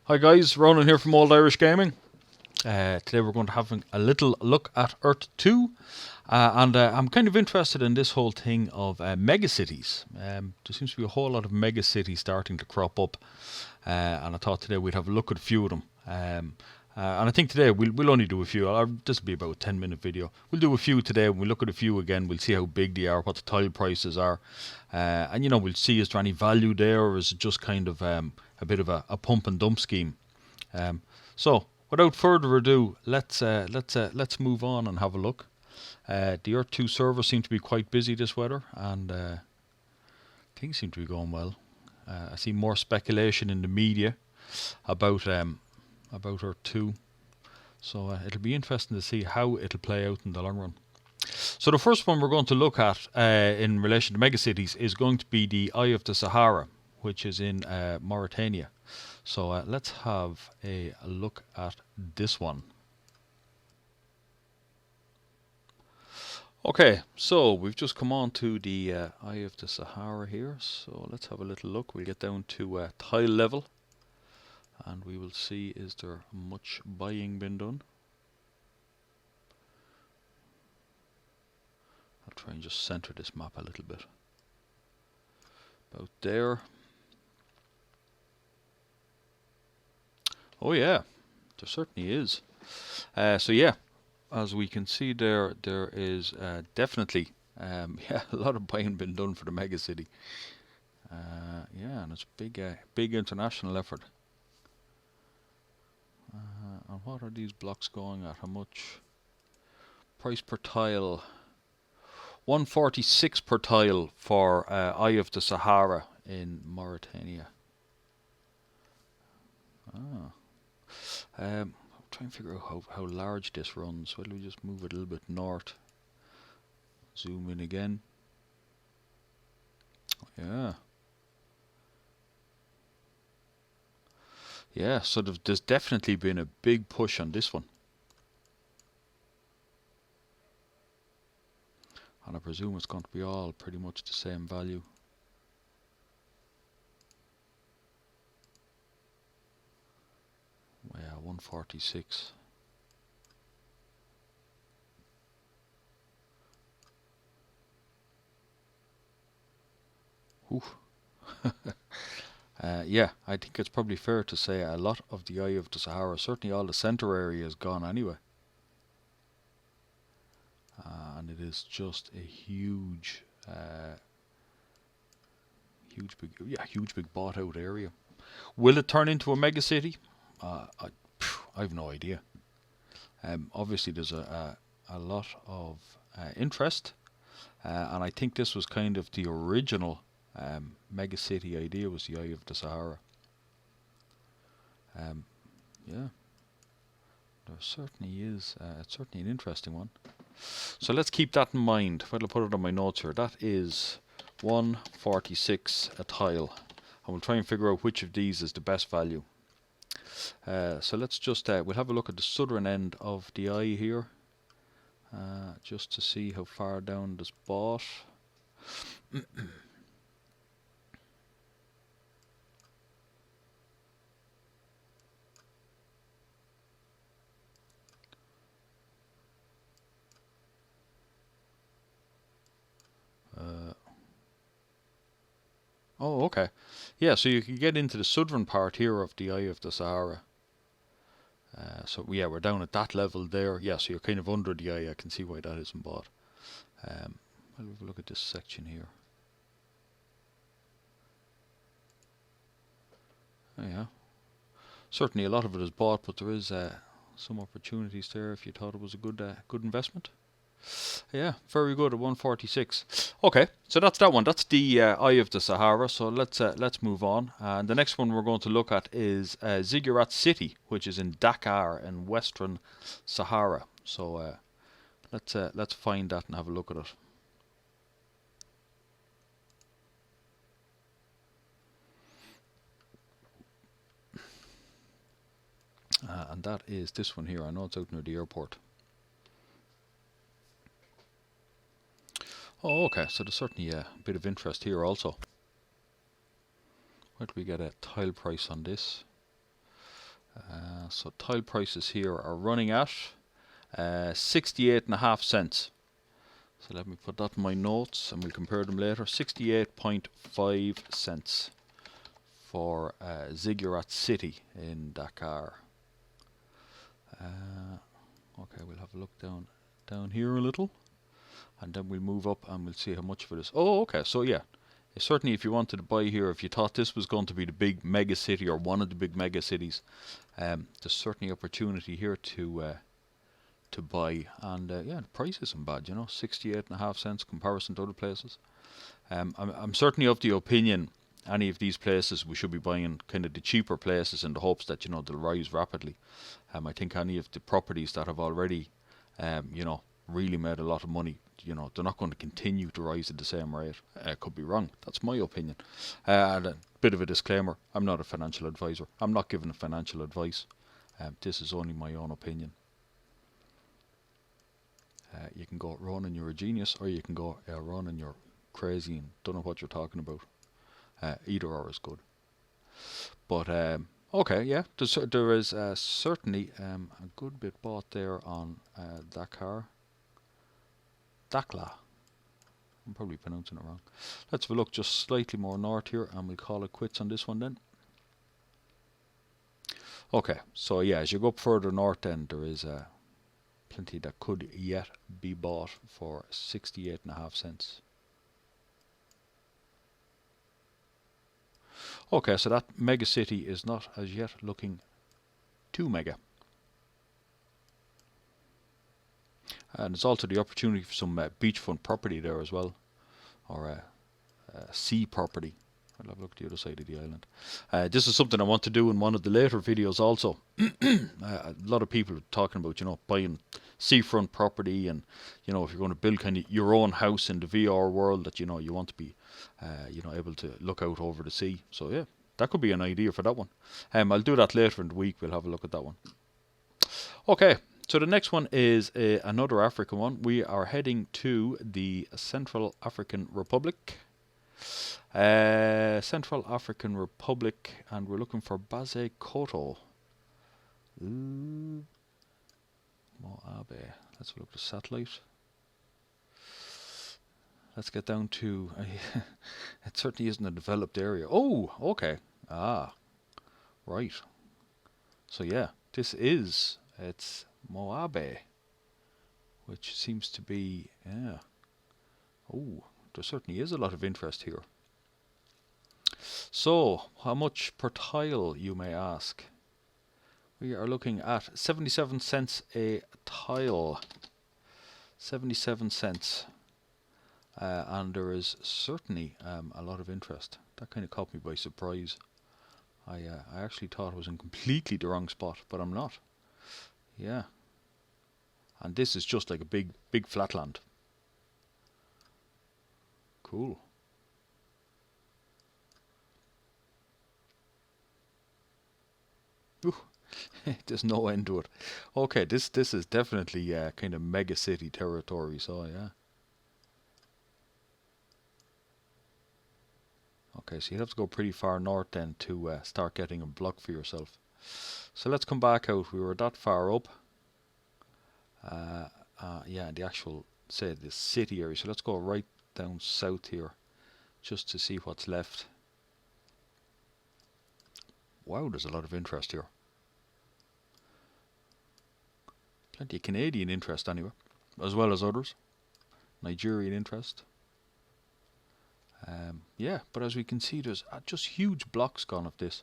Hi guys, Ronan here from Old Irish Gaming. Today we're going to have a little look at Earth 2 and I'm kind of interested in this whole thing of megacities. There seems to be a whole lot of megacities starting to crop up and I thought today we'd have a look at a few of them. And I think today we'll only do a few. This will be about a 10-minute video. We'll do a few today. We'll look at a few again. We'll see how big they are, what the tile prices are, and we'll see is there any value there, or is it just kind of a bit of a pump and dump scheme. So without further ado, let's move on and have a look. The Earth 2 server seemed to be quite busy this weather, and things seem to be going well. I see more speculation in the media about Earth 2, so it'll be interesting to see how it'll play out in the long run. So the first one we're going to look at in relation to megacities is going to be the Eye of the Sahara, which is in Mauritania. So let's have a look at this one. Okay, so we've just come on to the Eye of the Sahara here, so let's have a little look. We'll get down to tile level and we will see is there much buying been done. I'll try and just center this map a little bit. About there. Oh yeah, there certainly is. So yeah, as we can see there is definitely a lot of buying been done for the megacity. Yeah, and it's a big international effort. And what are these blocks going at? How much? Price per tile. 146 per tile for Eye of the Sahara in Mauritania. I'm trying to figure out how large this runs. Why don't we just move it a little bit north? Zoom in again. Yeah. Yeah, so there's definitely been a big push on this one. And I presume it's going to be all pretty much the same value. Yeah, 146. Ooh. Yeah, I think it's probably fair to say a lot of the Eye of the Sahara, certainly all the center area, is gone anyway. And it is just a huge big bought out area. Will it turn into a megacity? I've no idea. Obviously there's a lot of interest, and I think this was kind of the original megacity idea, was the Eye of the Sahara. Yeah, there certainly is. It's certainly an interesting one. So let's keep that in mind. I'll put it on my notes here. That is 146 a tile. And we'll try and figure out which of these is the best value. So let's just, we'll have a look at the southern end of the eye here. Just to see how far down this bought. Oh, okay. Yeah, so you can get into the southern part here of the Eye of the Sahara. So yeah, we're down at that level there. Yeah, so you're kind of under the eye. I can see why that isn't bought. I'll have a look at this section here. Oh, yeah. Certainly a lot of it is bought, but there is some opportunities there if you thought it was a good investment. Yeah, very good at 146. Okay, so that's that one. That's the Eye of the Sahara. So let's move on. And the next one we're going to look at is Ziggurat City, which is in Dakar in Western Sahara. So let's find that and have a look at it. And that is this one here. I know it's out near the airport. Oh, okay, so there's certainly a bit of interest here also. Where do we get a tile price on this? So tile prices here are running at 68.5 cents. So let me put that in my notes and we'll compare them later. 68.5 cents for Ziggurat City in Dakar. Okay, we'll have a look down here a little, and then we'll move up and we'll see how much of it is. Oh, okay, so yeah, certainly if you wanted to buy here, if you thought this was going to be the big mega city or one of the big mega cities, there's certainly opportunity here to buy. And yeah, the price isn't bad, you know, 68.5 cents comparison to other places. I'm certainly of the opinion any of these places we should be buying kind of the cheaper places in the hopes that, you know, they'll rise rapidly. I think any of the properties that have already, you know, really made a lot of money, you know, they're not going to continue to rise at the same rate. Could be wrong. That's my opinion. And a bit of a disclaimer, I'm not a financial advisor. I'm not giving financial advice. This is only my own opinion. You can go, Ronan, you're a genius, or you can go, Ronan, you're crazy and don't know what you're talking about. Either or is good. But okay, yeah, there is certainly a good bit bought there on Dakar. Dakla. I'm probably pronouncing it wrong. Let's have a look just slightly more north here and we'll call it quits on this one then. Okay, so yeah, as you go up further north then there is plenty that could yet be bought for 68.5 cents. Okay, so that mega city is not as yet looking too mega. And there's also the opportunity for some beachfront property there as well, or sea property. I'll have a look at the other side of the island. This is something I want to do in one of the later videos also. A lot of people are talking about, you know, buying seafront property, and, you know, if you're going to build kind of your own house in the VR world, that, you know, you want to be, you know, able to look out over the sea. So yeah, that could be an idea for that one. I'll do that later in the week. We'll have a look at that one. Okay. So the next one is another African one. We are heading to the Central African Republic. Central African Republic, and we're looking for Baze Koto. Moabe. Let's look at the satellite. Let's get down to... it certainly isn't a developed area. Oh, okay. Ah, right. So yeah, this is... it's Moabe, which seems to be, yeah. Oh, there certainly is a lot of interest here. So, how much per tile, you may ask? We are looking at 77 cents a tile. 77 cents. And there is certainly a lot of interest. That kind of caught me by surprise. I actually thought I was in completely the wrong spot, but I'm not. Yeah. And this is just like a big flatland. Cool. Ooh, there's no end to it. Okay, this is definitely kind of mega city territory, so yeah. Okay, so you have to go pretty far north then to start getting a block for yourself. So let's come back out. We were that far up. Yeah, the actual, say, the city area. So let's go right down south here, just to see what's left. Wow, there's a lot of interest here. Plenty of Canadian interest anyway, as well as others. Nigerian interest. Yeah, but as we can see, there's just huge blocks gone of this.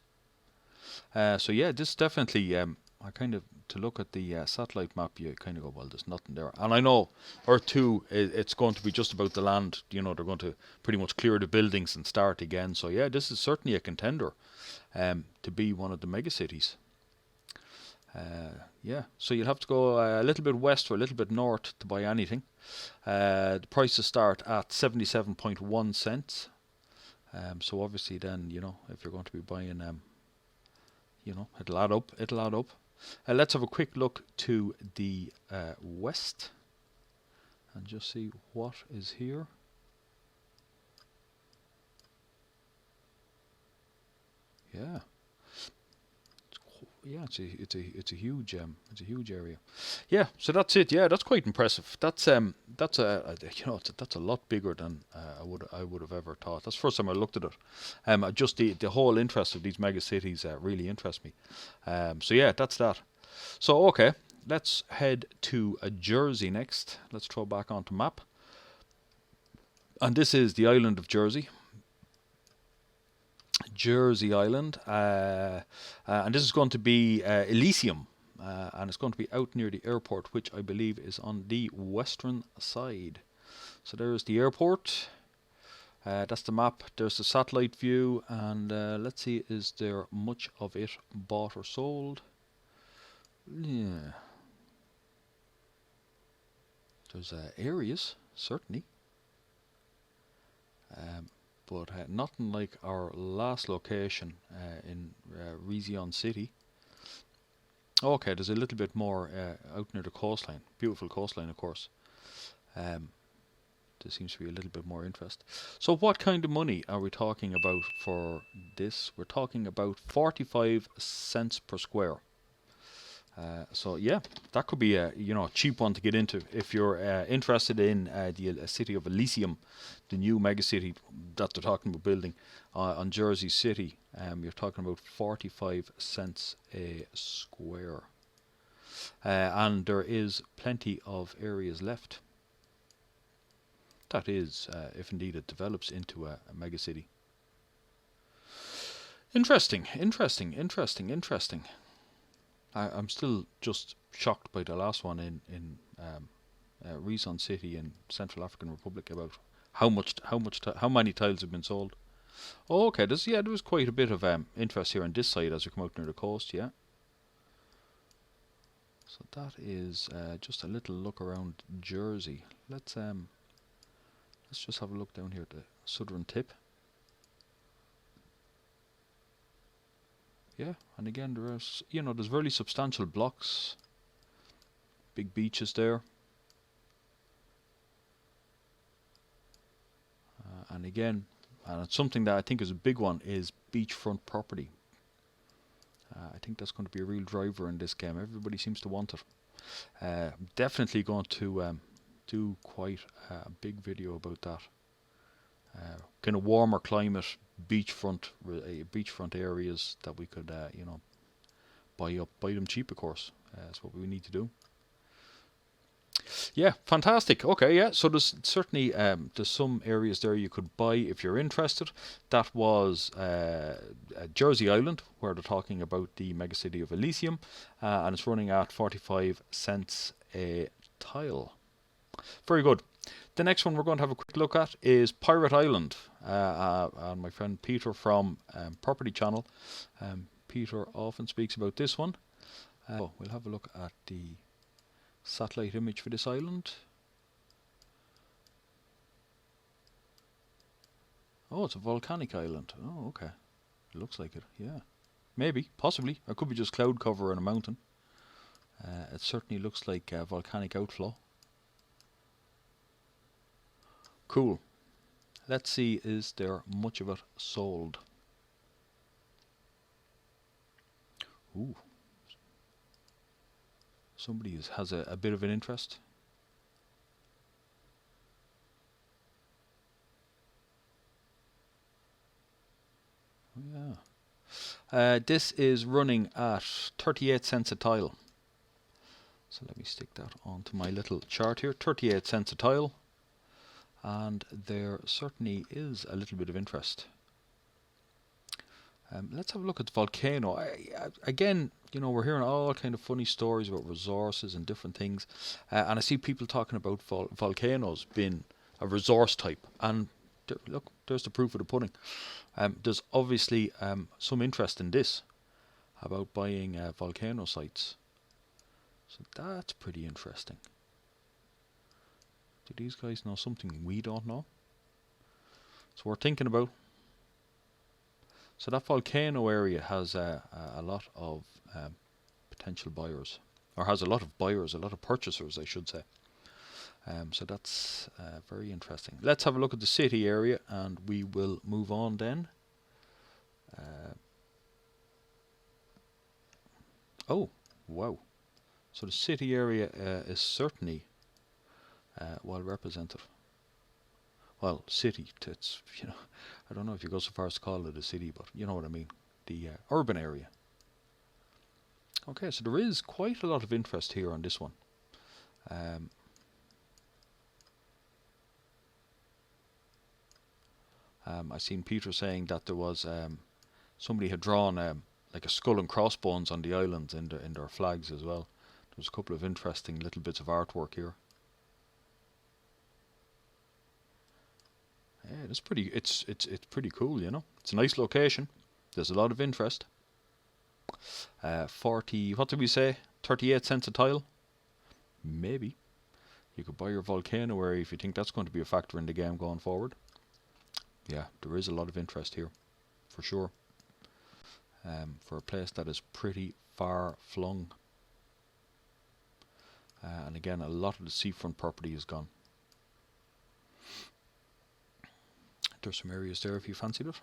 So yeah, this definitely, I kind of, to look at the satellite map, you kind of go, well, there's nothing there. And I know Earth2, it's going to be just about the land. You know, they're going to pretty much clear the buildings and start again. So yeah, this is certainly a contender to be one of the mega cities. Yeah, so you'll have to go a little bit west or a little bit north to buy anything. The prices start at 77.1 cents. So obviously then, you know, if you're going to be buying, you know, it'll add up, let's have a quick look to the west and just see what is here. Yeah. yeah, it's a huge area. Yeah, so that's it. Yeah, that's quite impressive. That's that's a lot bigger than I would have ever thought. That's the first time I looked at it. Just the whole interest of these mega cities really interests me. So yeah, that's that. So okay, let's head to Jersey next. Let's throw back onto map, and this is the island of Jersey. Jersey Island, and this is going to be Elysium, and it's going to be out near the airport, which I believe is on the western side. So there's the airport. That's the map. There's the satellite view, and let's see, is there much of it bought or sold? Yeah, there's areas certainly. But nothing like our last location in Elysium City. Okay, there's a little bit more out near the coastline. Beautiful coastline, of course. There seems to be a little bit more interest. So what kind of money are we talking about for this? We're talking about 45 cents per square. So yeah, that could be a cheap one to get into if you're interested in the city of Elysium, the new mega city that they're talking about building on Jersey City. You're talking about 45 cents a square, and there is plenty of areas left. That is, if indeed it develops into a mega city. Interesting. I'm still just shocked by the last one in Elysium City in Central African Republic about how many tiles have been sold. Oh, okay. There was quite a bit of interest here on this side as we come out near the coast. Yeah. So that is just a little look around Jersey. Let's just have a look down here at the southern tip. Yeah, and again there's very substantial blocks, big beaches there, and again, and it's something that I think is a big one is beachfront property. I think that's going to be a real driver in this game. Everybody seems to want it. I'm definitely going to do quite a big video about that. Kind of warmer climate, beachfront areas that we could buy them cheap, of course. That's what we need to do. Yeah, fantastic. Okay, yeah. So there's certainly there's some areas there you could buy if you're interested. That was Jersey Island, where they're talking about the megacity of Elysium, and it's running at 45 cents a tile. Very good. The next one we're going to have a quick look at is Pirate Island, and my friend Peter from Property Channel. Peter often speaks about this one. We'll have a look at the satellite image for this island. Oh, it's a volcanic island. Oh, okay. It looks like it, yeah. Maybe, possibly. It could be just cloud cover and a mountain. It certainly looks like a volcanic outflow. Cool. Let's see, is there much of it sold? Ooh. Somebody has a bit of an interest. Oh, yeah. This is running at 38 cents a tile. So let me stick that onto my little chart here. 38 cents a tile. And there certainly is a little bit of interest. Let's have a look at the volcano. Again, we're hearing all kind of funny stories about resources and different things, and I see people talking about volcanoes being a resource type. And look, there's the proof of the pudding. There's obviously some interest in this about buying volcano sites. So that's pretty interesting. Do these guys know something we don't know? So we're thinking about. So that volcano area has a lot of potential buyers, or has a lot of buyers, a lot of purchasers, I should say. So that's very interesting. Let's have a look at the city area, and we will move on then. Oh, wow. So the city area is certainly well represented. Well, city, it's, I don't know if you go so far as to call it a city, but you know what I mean. The urban area. Okay, so there is quite a lot of interest here on this one. Um, I seen Peter saying that there was somebody had drawn like a skull and crossbones on the islands in their flags as well. There's a couple of interesting little bits of artwork here. Yeah, it's pretty. It's pretty cool, you know. It's a nice location. There's a lot of interest. 40. What did we say? 38 cents a tile. Maybe you could buy your volcano area if you think that's going to be a factor in the game going forward. Yeah, there is a lot of interest here, for sure. For a place that is pretty far flung. And again, a lot of the seafront property is gone. There's some areas there if you fancied it.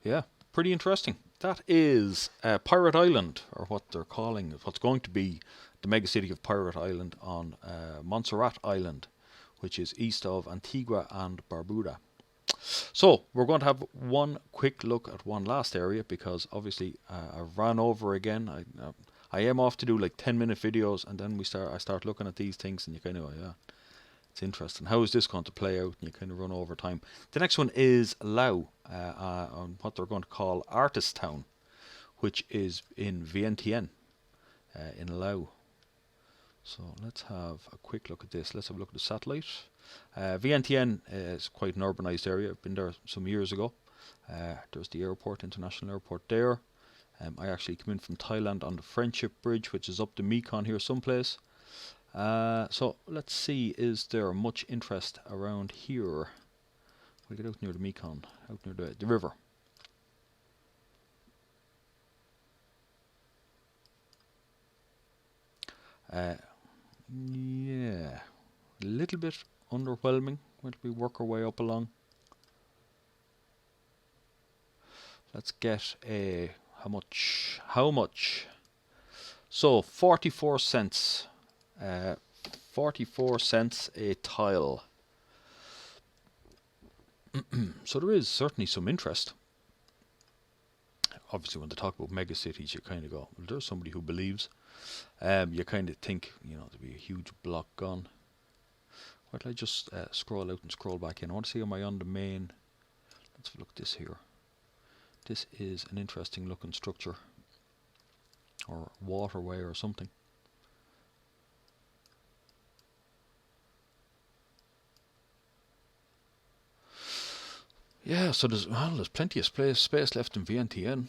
Yeah, pretty interesting. That is Pirate Island, or what they're calling, what's going to be the mega city of Pirate Island on Montserrat Island, which is east of Antigua and Barbuda. So we're going to have one quick look at one last area, because obviously I've ran over again. I am off to do like 10-minute videos, and then I start looking at these things, and you kind of go, yeah, it's interesting. How is this going to play out? And you kind of run over time. The next one is Lau, on what they're going to call Artist Town, which is in Vientiane, in Lau. So let's have a quick look at this. Let's have a look at the satellite. Vientiane is quite an urbanized area. I've been there some years ago. There's the airport, international airport there. I actually came in from Thailand on the Friendship Bridge, which is up the Mekong here someplace. So let's see, is there much interest around here? We'll get out near the Mekong, out near the river. Yeah, a little bit underwhelming. Will we work our way up along? Let's get a how much? So 44 cents. 44 cents a tile. So there is certainly some interest. Obviously, when they talk about mega cities, you kind of go, well, there's somebody who believes. You kind of think, there'll be a huge block gone. Why don't I just scroll out and scroll back in? I want to see, am I on the main? Let's look at this here. This is an interesting looking structure, or waterway or something. Yeah, so there's plenty of space left in Vientiane,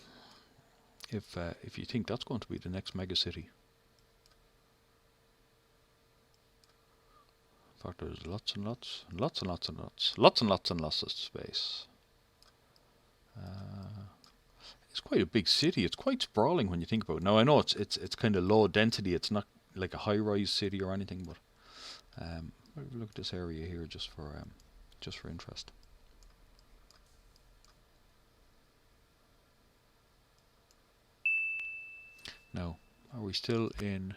if you think that's going to be the next mega city. In fact, there's lots and lots of space. It's quite a big city. It's quite sprawling when you think about it. Now I know it's kind of low density. It's not like a high-rise city or anything, but look at this area here just for interest. Now, are we still in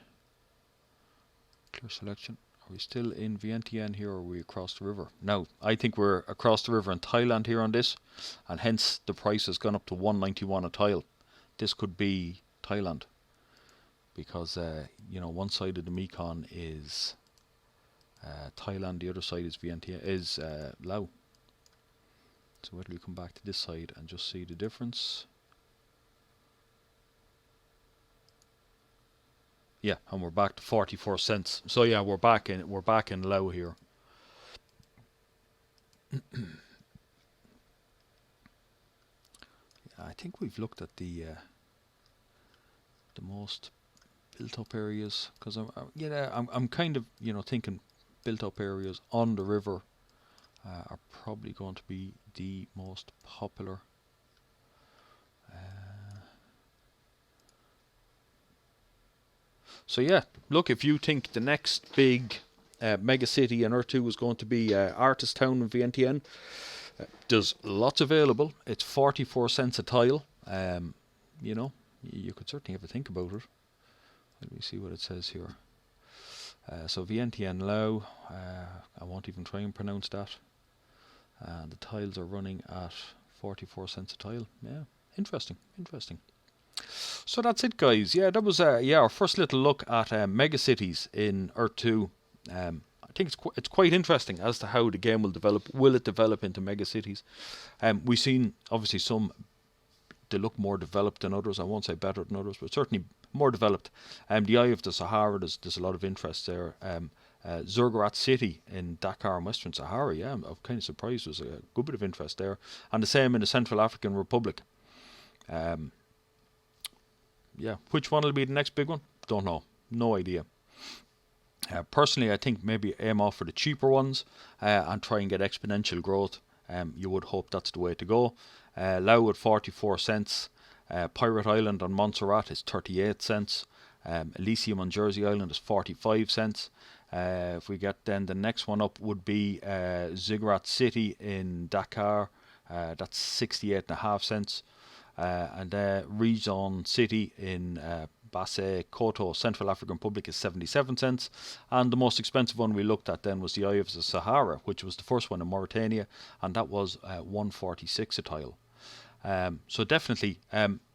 clear selection? Are we still in Vientiane here, or are we across the river? Now, I think we're across the river in Thailand here on this, and hence the price has gone up to 191 a tile. This could be Thailand, because one side of the Mekong is Thailand, the other side is Laos. So wait till we come back to this side and just see the difference. Yeah, and we're back to 44 cents. So yeah, we're back in Laos here. I think we've looked at the most built up areas, because I'm kind of thinking built up areas on the river are probably going to be the most popular. So yeah, look, if you think the next big mega city in Earth 2 is going to be Artist Town in Vientiane, there's lots available. It's 44 cents a tile. you know, you could certainly have a think about it. Let me see what it says here. So Vientiane Lao, I won't even try and pronounce that. The tiles are running at 44 cents a tile. Yeah, interesting. So that's it, guys. Yeah, that was our first little look at megacities in Earth 2. I think it's quite interesting as to how the game will develop. Will it develop into megacities? We've seen obviously some. They look more developed than others. I won't say better than others, but certainly more developed. The Eye of the Sahara, there's a lot of interest there. Ziggurat City in Dakar and Western Sahara, yeah, I'm kind of surprised. There's a good bit of interest there. And the same in the Central African Republic. Yeah, which one will be the next big one? Don't know. No idea. Personally, I think maybe aim off for the cheaper ones and try and get exponential growth. You would hope that's the way to go. Laos at 44 cents. Pirate Island on Montserrat is 38 cents. Elysium on Jersey Island is 45 cents. If we get then the next one up would be Ziggurat City in Dakar. That's 68.5 cents. And Rezon City in Basse Koto, Central African Republic is 77 cents. And the most expensive one we looked at then was the Eye of the Sahara, which was the first one in Mauritania, and that was 146 a tile. So definitely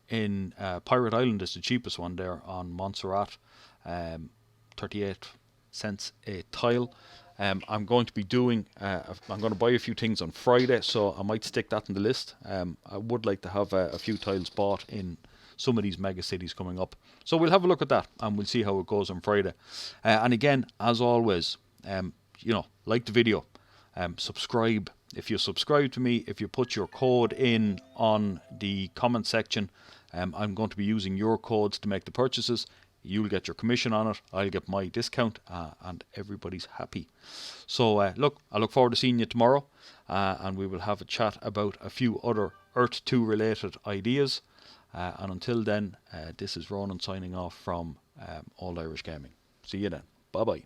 in Pirate Island is the cheapest one there on Montserrat, 38 cents a tile. I'm going to be doing, I'm going to buy a few things on Friday, so I might stick that in the list. I would like to have a few tiles bought in some of these mega cities coming up. So we'll have a look at that and we'll see how it goes on Friday. And again, as always, like the video, subscribe. If you subscribe to me, if you put your code in on the comment section, I'm going to be using your codes to make the purchases. You'll get your commission on it, I'll get my discount, and everybody's happy. So I look forward to seeing you tomorrow, and we will have a chat about a few other Earth 2 related ideas. And until then, this is Ronan signing off from Old Irish Gaming. See you then. Bye bye.